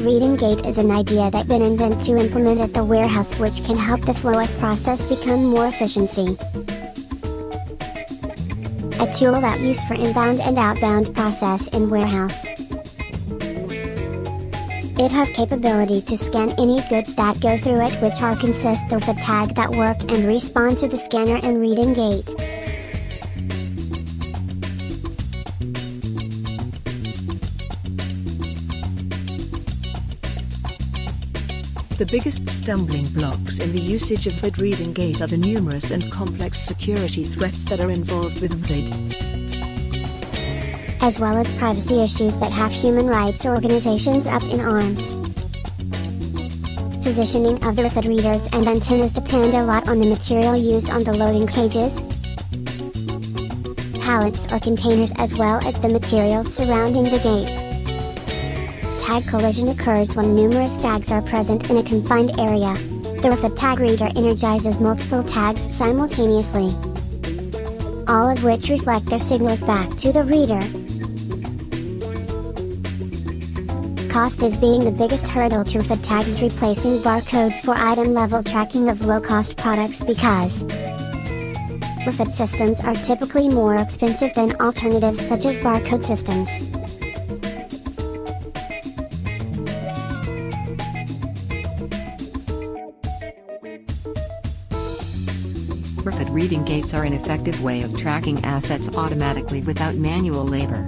reading gate is an idea that been invented to implement at the warehouse, which can help the flow of process become more efficiency. A tool that used for inbound and outbound process in warehouse. It have capability to scan any goods that go through it, which are consist of a tag that work and respond to the scanner and reading gate. The biggest stumbling blocks in the usage of Rfid reading gate are the numerous and complex security threats that are involved with Rfid, as well as privacy issues that have human rights organizations up in arms. Positioning of the Rfid readers and antennas depend a lot on the material used on the loading cages, pallets or containers, as well as the materials surrounding the gates. Tag collision occurs when numerous tags are present in a confined area. The Rfid tag reader energizes multiple tags simultaneously, all of which reflect their signals back to the reader. Cost is being the biggest hurdle to Rfid tags, replacing barcodes for item-level tracking of low-cost products, because Rfid systems are typically more expensive than alternatives such as barcode systems. Rfid reading gates are an effective way of tracking assets automatically without manual labor.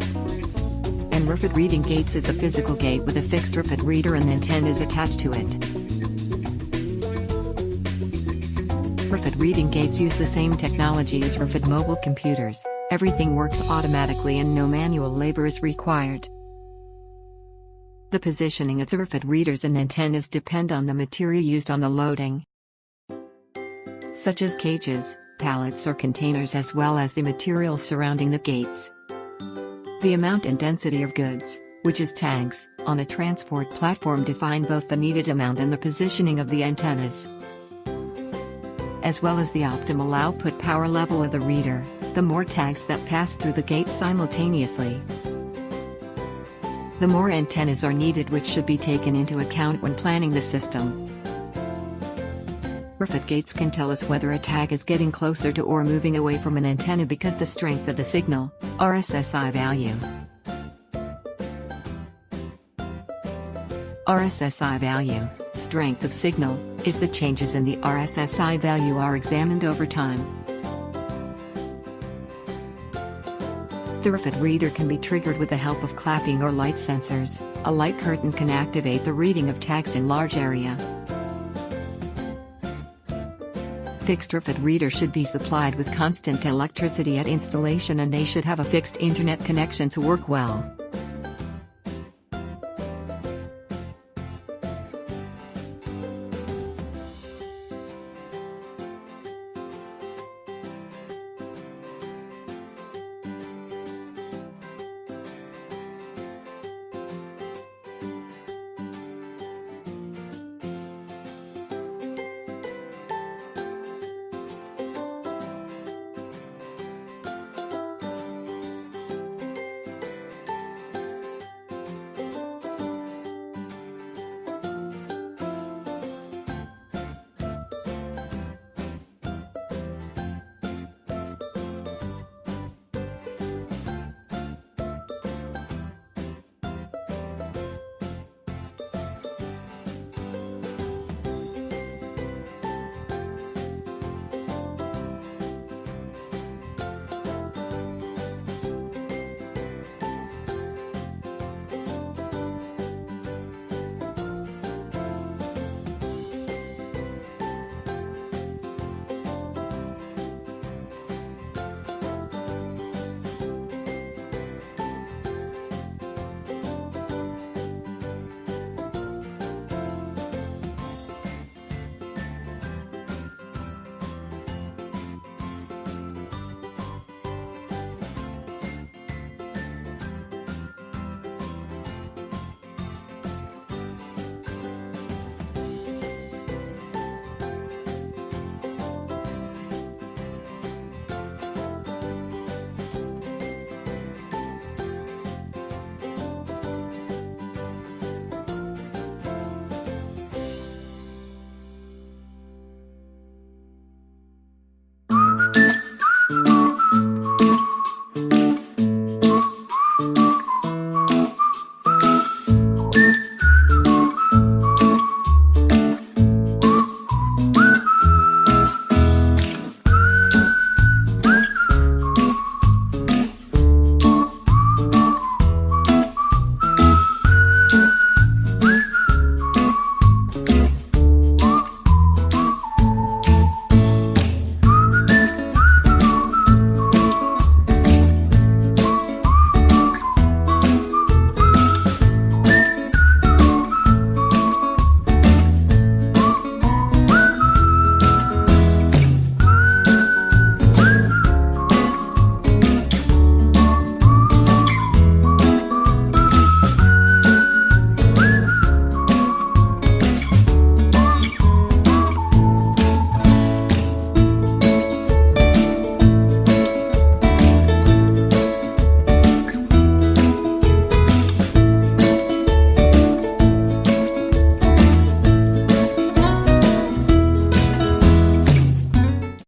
And Rfid reading gates is a physical gate with a fixed Rfid reader and antennas attached to it. Rfid reading gates use the same technology as Rfid mobile computers. Everything works automatically and no manual labor is required. The positioning of the Rfid readers and antennas depend on the material used on the loading, such as cages, pallets or containers, as well as the material surrounding the gates. The amount and density of goods, which is tags, on a transport platform define both the needed amount and the positioning of the antennas, as well as the optimal output power level of the reader. The more tags that pass through the gate simultaneously, the more antennas are needed, which should be taken into account when planning the system. Rfid gates can tell us whether a tag is getting closer to or moving away from an antenna because the strength of the signal, RSSI value. RSSI value, strength of signal, is the changes in the RSSI value are examined over time. The Rfid reader can be triggered with the help of clapping or light sensors. A light curtain can activate the reading of tags in large area. Fixed Rfid reader should be supplied with constant electricity at installation, and they should have a fixed internet connection to work well. Rfid.